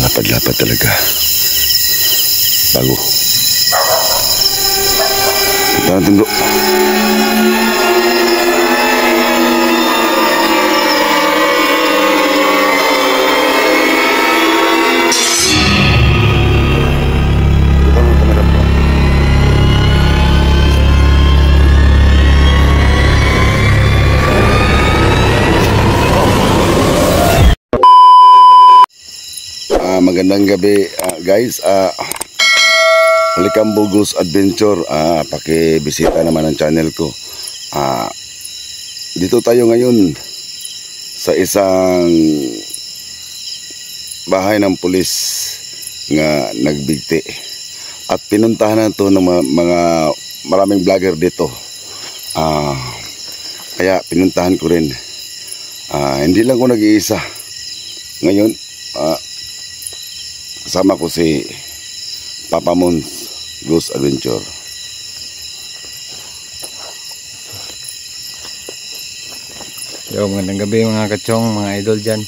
Lapad-lapad talaga. Bago. Punta natin bro. Magandang gabi guys. Alikambo Goose Adventure. Pakibisita naman ang channel ko. Dito tayo ngayon sa isang bahay ng pulis nga nagbigti. At pinuntahan na ito ng mga maraming vlogger dito. Kaya pinuntahan ko rin. Hindi lang ko nag-iisa. Ngayon kasama ko si Papa Mons Goose Adventure. Yo, magandang gabi mga kachong, mga idol dyan.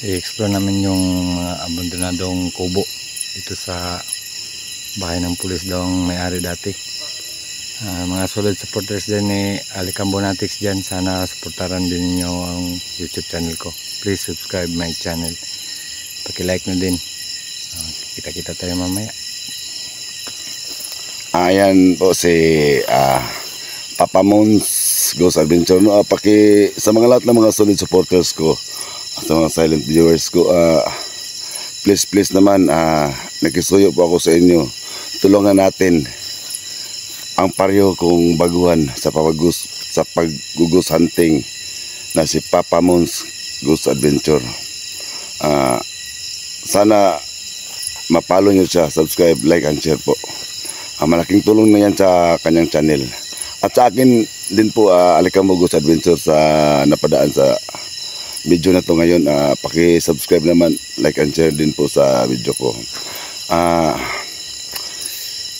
I-explore namin yung mga abandonadong kubo ito sa bahay ng pulis daw ang may-ari dati. Mga solid supporters din ni Alikambo Natics dyan. Sana supportaran din niyo ang YouTube channel ko. Please subscribe my channel. Paki-like na din. Kita-kita tayo mamaya. Ayan po si Papa Mons Goose Adventure. Sa mga lahat ng mga solid supporters ko, sa mga silent viewers ko, please naman, nakisuyo po ako sa inyo. Tulungan natin ang pareho kong baguhan sa pag-goose hunting na si Papa Mons Goose Adventure. Sana mapalo nyo siya, subscribe, like and share po. Malaking tulong na yan sa kanyang channel. At sa akin din po, Alikambo Goose Adventure, sa napadaan sa video na to ngayon. Paki-subscribe naman, like and share din po sa video ko.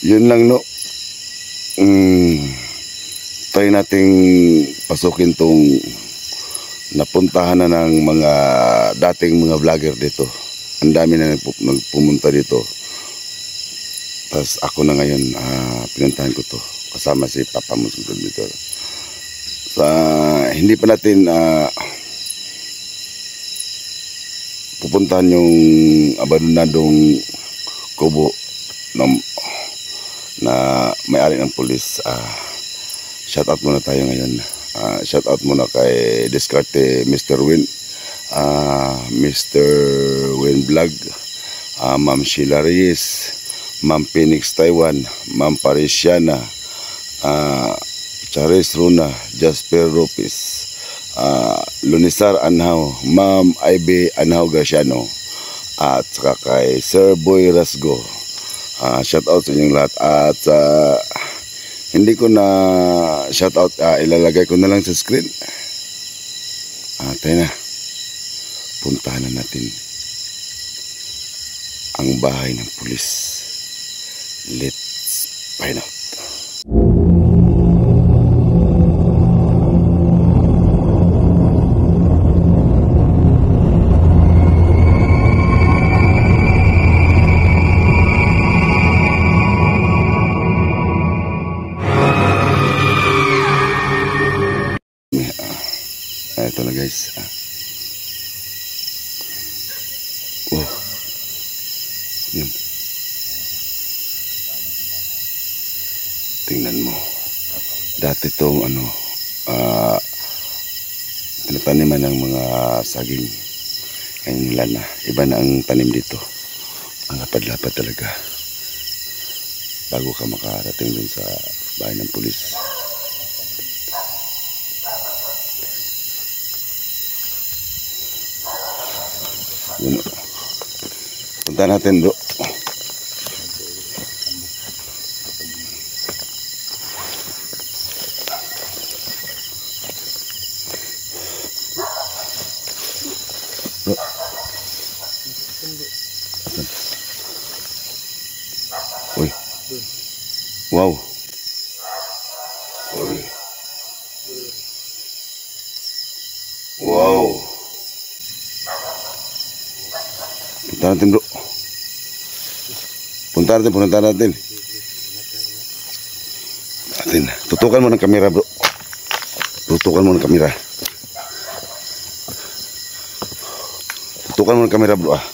Yun lang no. Try nating pasukin tong napuntahan na ng mga dating mga vlogger dito. Ang dami na nagpumunta dito. Tapos ako na ngayon, pinuntahan ko to kasama si Papa Mons dito. Hindi pa natin pupuntahan yung abandonadong kubo na may-ari ng pulis. Shoutout muna tayo ngayon. Shoutout muna kay Descarte Mr. Win, Mr. Win Vlog, Ma'am Sheila Reyes, Ma'am Phoenix Taiwan, Ma'am Parisiana, Charis Runa, Jasper Ropis, Lunisar Anhaw, Ma'am Ivy Anhaw Garciano, at saka kay Sir Boy Rasgo. Shoutout sa inyong lahat. At hindi ko na shoutout, ilalagay ko na lang sa screen. Tayo na, puntahan na natin ang bahay ng pulis. Let's find out. Ito na guys. Wow. Yun. Tingnan mo. Dati itong tinataniman ng mga saging. Ngayon nila na. Iba na ang tanim dito. Ang lapad-lapad talaga. Bago ka makarating dun sa bahay ng pulis. Yun. Punta natin bro. Bro. Uy. Wow. Uy. Wow. Punta natin bro. Punta natin. Tutukan mo ng kamera bro. Tutukan mo ng kamera. Tutukan mo ng kamera bro ah.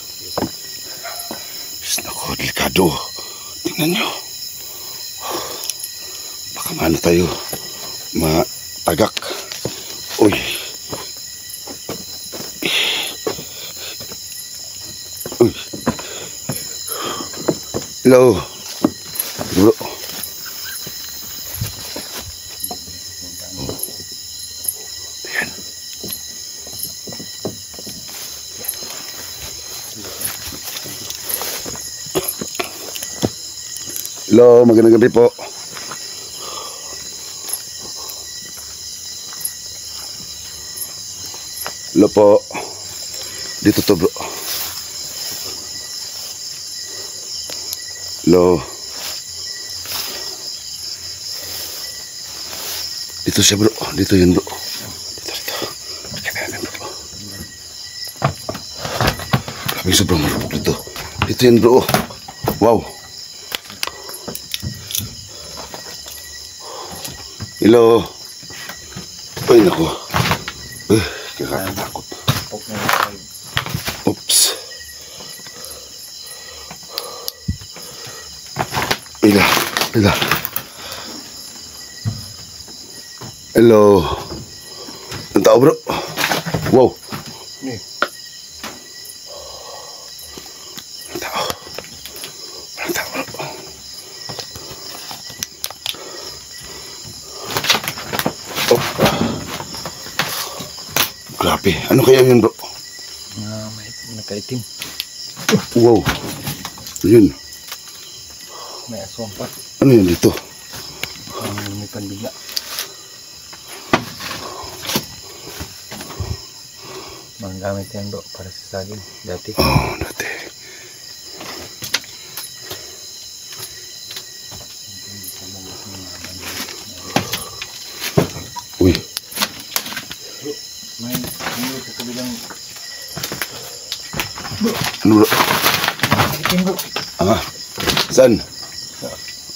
Nako, delikado. Tingnan nyo. Baka maano tayo. Matagak. Uy. Uy. Hello. Bro. Ayan. Hello, magandang gabi po. Hello po. Dito to bro. Hello. Dito siya bro. Dito yun bro. Dito. Pakita natin bro. Grabe sobrang marupok dito. Dito yun bro. Wow. Hello. Uy naku. Kakatakot. Oops. Ila. Hello. Ang tao bro. Wow. Ang tao bro. Oh. Grabe. Ano kaya yun bro? May nakaitim. Wow. Yun. May aswang pa. Ano yun dito? Lumipan bigla. Mga gamit yan bro para sa saging dati. Oh, dati. Uy. May sa kabilang Ano bro? nakaitim bro. Saan?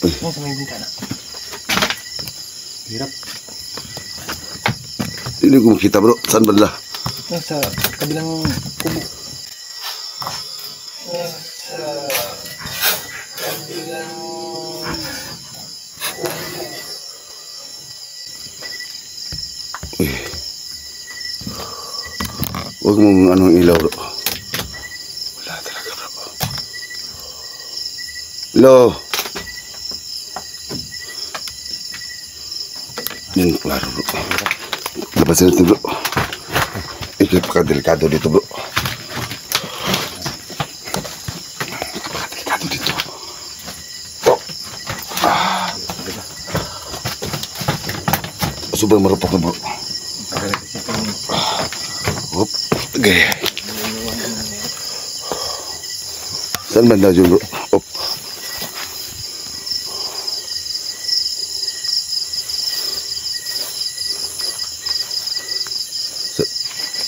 Uy. Sa may bintana. Hirap. Hindi ko makita bro. Saan bala? Sa kabilang kubo. Uy. Huwag mong anong ilaw bro. Wala talaga bro. Hello. Yan klaro bro. Labasin natin bro. Delikado dito bro. Delikado dito. Oh. Sobrang marupok na bro. Hop. Okay. Saan banda dyan bro? Hop.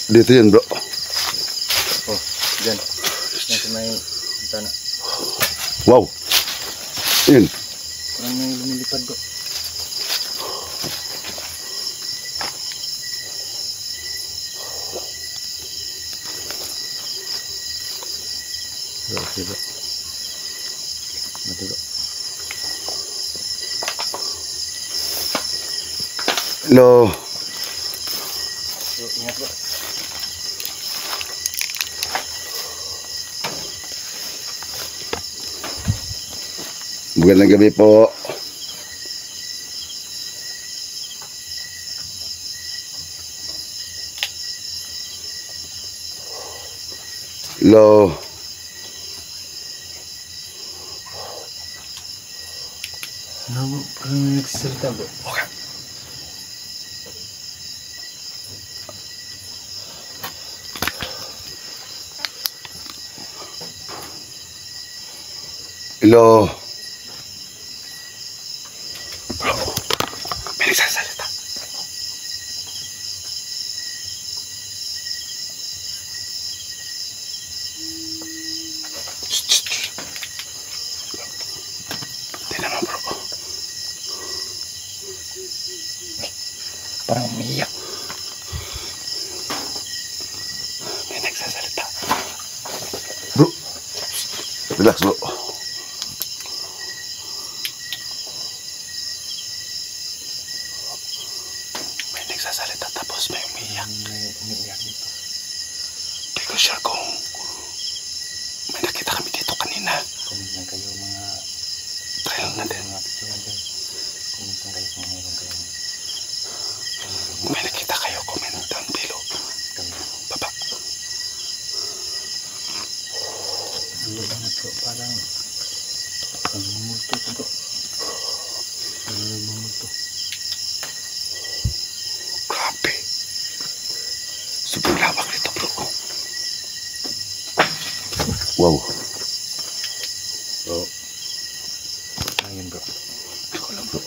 Dito yan bro. Oh, dyan. Nasa may bintana. Wow. Yun. Parang may lumilipad bro. Okay bro. Mati bro. Hello. Bro, ingat bro. Magandang gabi po. Hello. Ano bro? Parang may nagsasalita bro. Okay. Hello. Bro, may nagsasalita. Parang umiiyak. May nagsasalita. Bro, relax bro. May nagsasalita tapos may umiiyak. May umiiyak dito. Hindi ko sure kung may nakita kami dito kanina. Comment lang kayo mga Trail na din. mga picture dyan. Comment lang kayo kung meron kayong Kung may nakita kayo, comment down below. Baba. Ano ba na to? Parang bumulto to bro. Bumulto. Grabe. Sobrang lawak nito bro. Wow. Bro. Ayun bro. Hindi ko alam bro.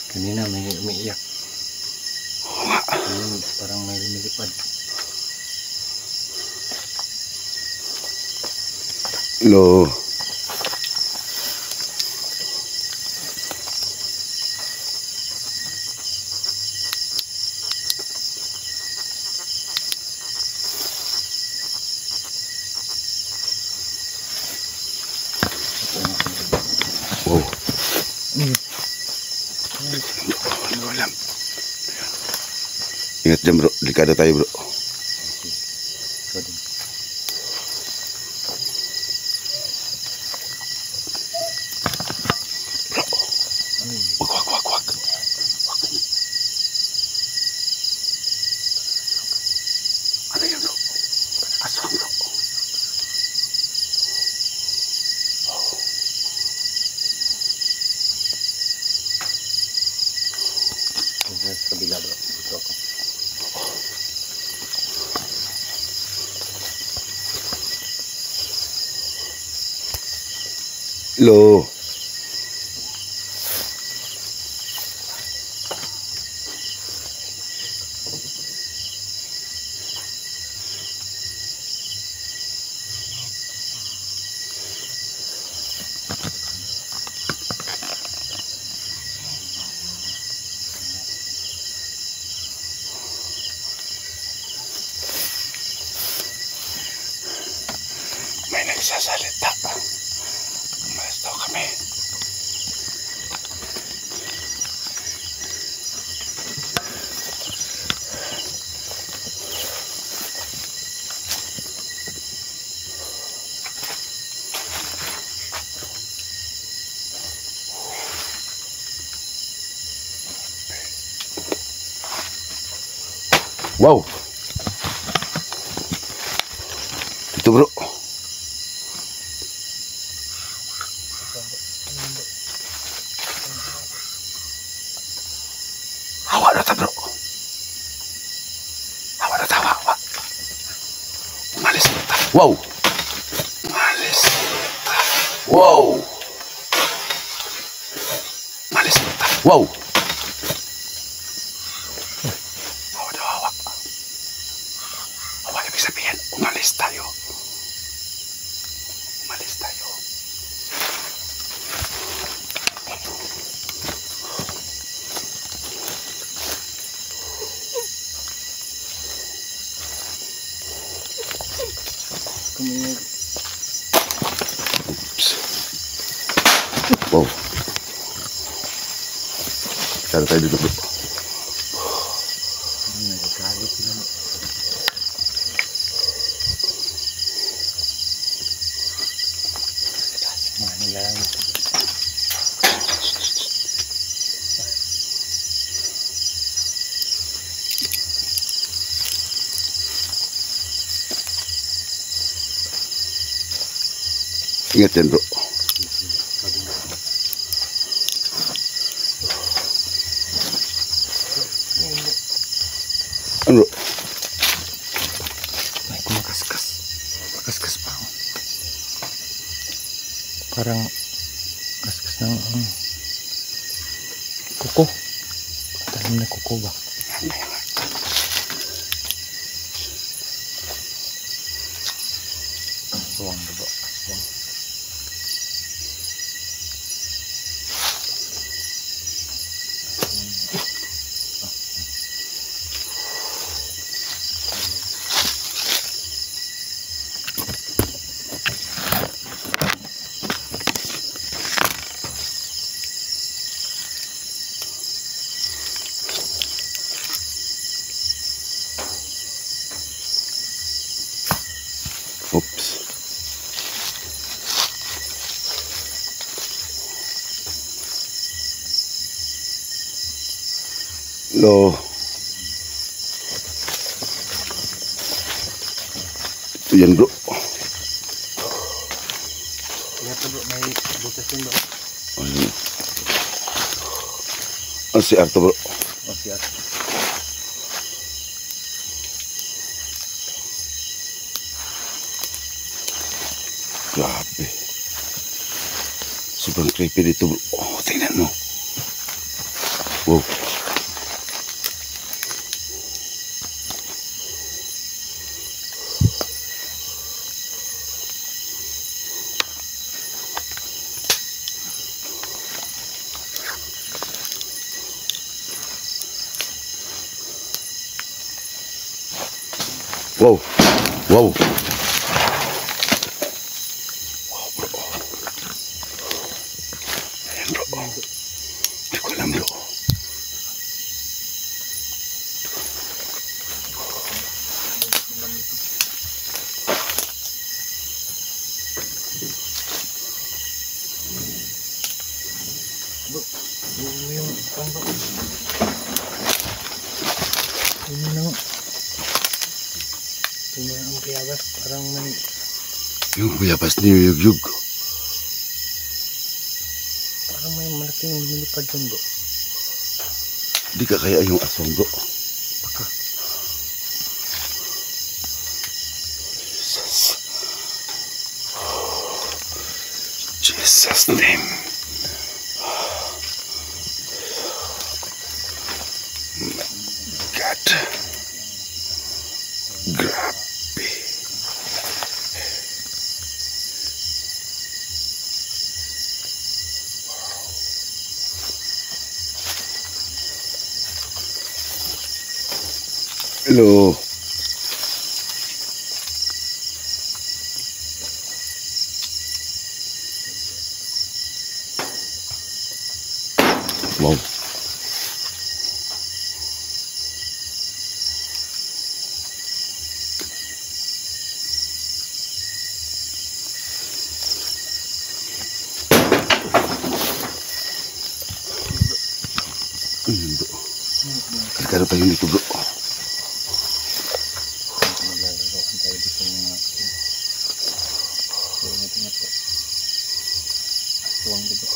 Kanina may umiiyak. Oo nga. Ayun, parang may lumilipad. Hello. Wow. Hindi ko alam. Ingat dyan bro. Delikado tayo bro. Ikaw din. Bro. Wag. Wag. Ano yun bro? Aswang bro. Sa kabila bro. Dito ako. Hello. May nagsasalita. Umalis daw kami. Wow. Itu bro. Awak dah tak bro. Awak dah tahu awak. Malis. Wow. Malis. Wow. Malis. Wow. Awak dah awak. Awak ibig sabihin, umalis tayo. Umalis tayo. Kumingin. Wow. Cara tayo dito bro. Nagagalit sila. Manila lang ito. Ingat yan bro. Ano bro? May kumakaskas. Kaskas pa ako. Parang kaskas ng kuko. Talim na kuko ba? Aswang ba? Aswang. Hello. Ito yan bro. Kaya to bro, may butas din bro. Ayun. Ang CR to bro. O siya. Grabe. Sobrang creepy dito bro. Oh, tingnan mo. Wow. Wow. Wow. Ayan bro. Hindi ko alam bro. Yung pang bro. Tingnan mo. Tingnan ang kayabas. Parang may... Yung kuyabas ni Yugyug. Parang may malaking lumilipad dyan bro. Di ka kaya yung aswang bro. Baka. Jesus. Jesus name. My God. Grabe. Hello. Wow. Bro. Kaya tayo dito bro. Maglalaroan tayo dito ng mga Huwag natin na po. Aswang dito.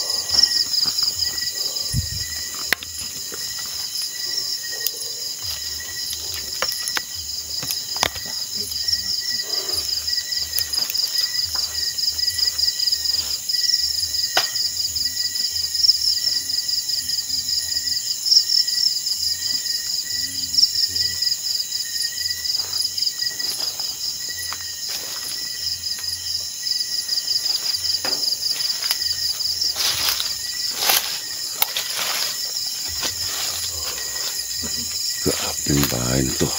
Grabe yung bahay na to.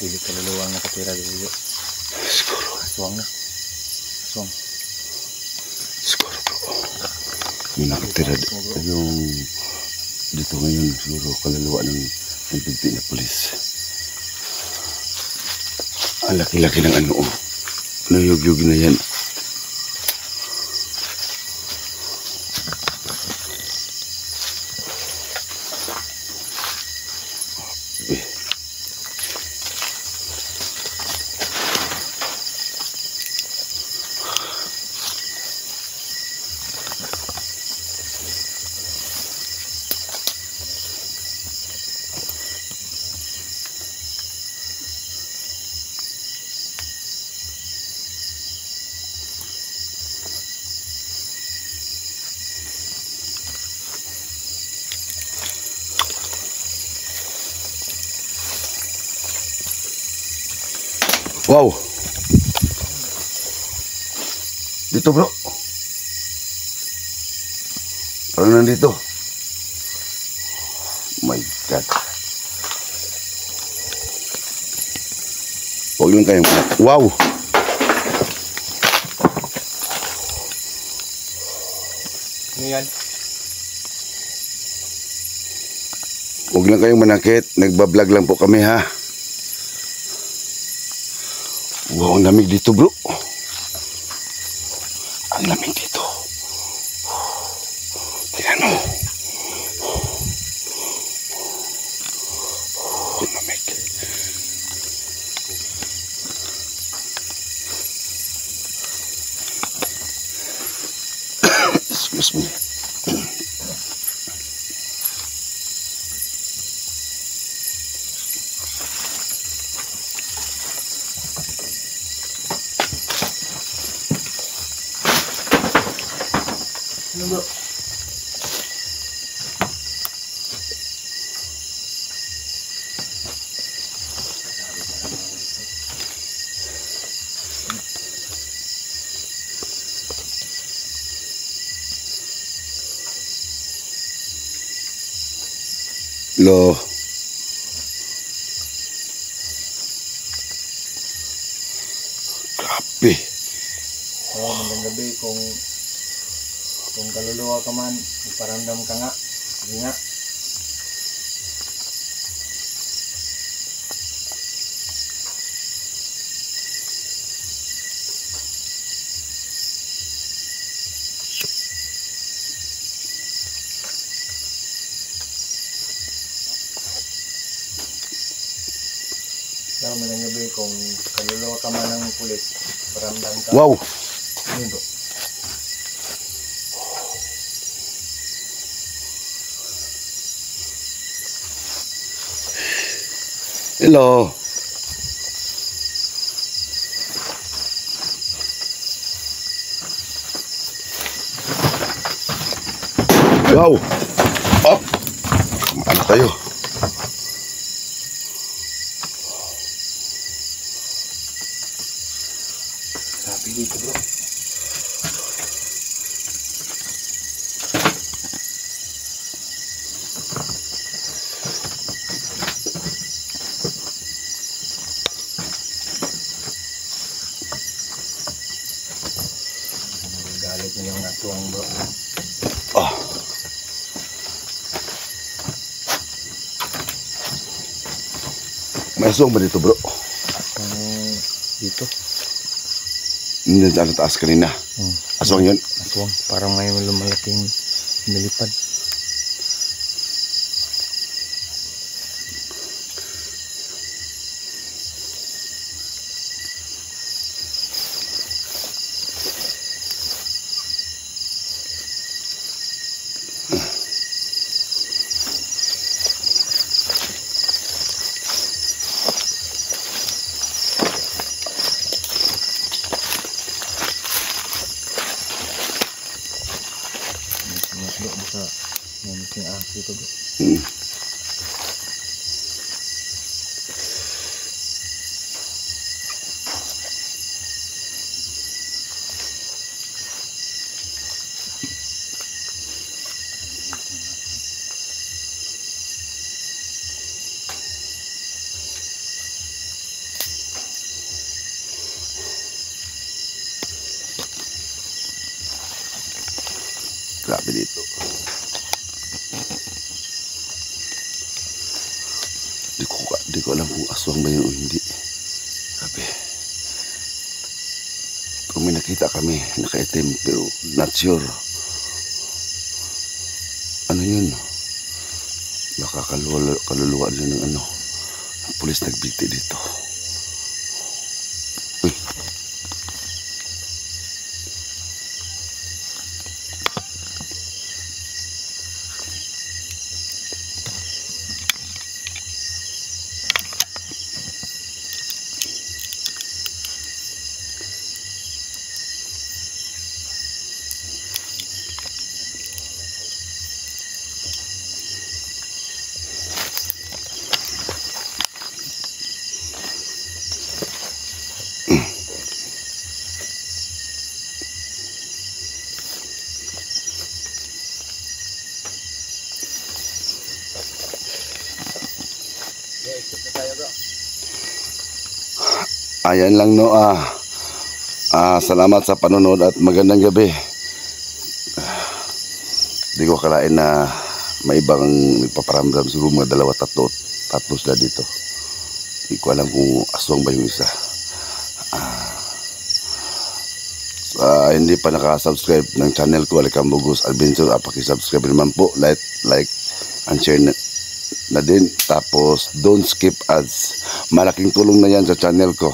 Hindi kaluluwa ang nakatira dito. Siguro. Aswang na. Aswang. Siguro bro. May nakatira yung dito ngayon siguro kaluluwa ng nagbigti na pulis. Ang laki-laki ng ano oh. Nayugyug na yan. Wow. Dito bro. Parang nandito. My God. Huwag lang kayong... Wow. Ano yan? Huwag lang kayong manakit. Nagbablog lang po kami ha. Wow, ang lamig dito bro. Ang lamig dito. Tingnan mo. Lo. Grabe. Magandang gabi kung kaluluwa ka man, iparamdam ka nga. Sige nga. Magandang gabi kung kaluluwa ka man ng pulis, iparamdam ka. Wow. Yun bro. Hello. Wow. Up. Ano tayo? Sabi dito bro. Galit na yung natuwang bro. Ah. May aswang ba dito, bro? Dito. Hindi sa taas kanina. Aswang yun? Aswang. Parang may lumalaking nilipad. Baka may mising ahas dito bro. Grabe dito. Di ko alam kung aswang ba yun o hindi. Grabe. Kung may nakita kami, nakaitim, pero not sure. Ano yun? Baka kaluluwa din ng ano. Ang pulis nagbiti dito. Uy. Ayan lang no. Salamat sa panonood at magandang gabi. Di ko akalain na may ibang nagpaparamdam, siguro mga 2-3 sila dito. Di ko alam kung aswang ba yung isa. Hindi pa nakasubscribe ng channel ko, Alikambo Ghost Adventure, pakisubscribe naman po, like and share na din. Tapos don't skip ads, malaking tulong na yan sa channel ko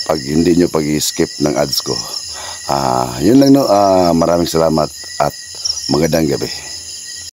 pag hindi nyo pag-skip ng ads ko. Yun lang no, maraming salamat at magandang gabi.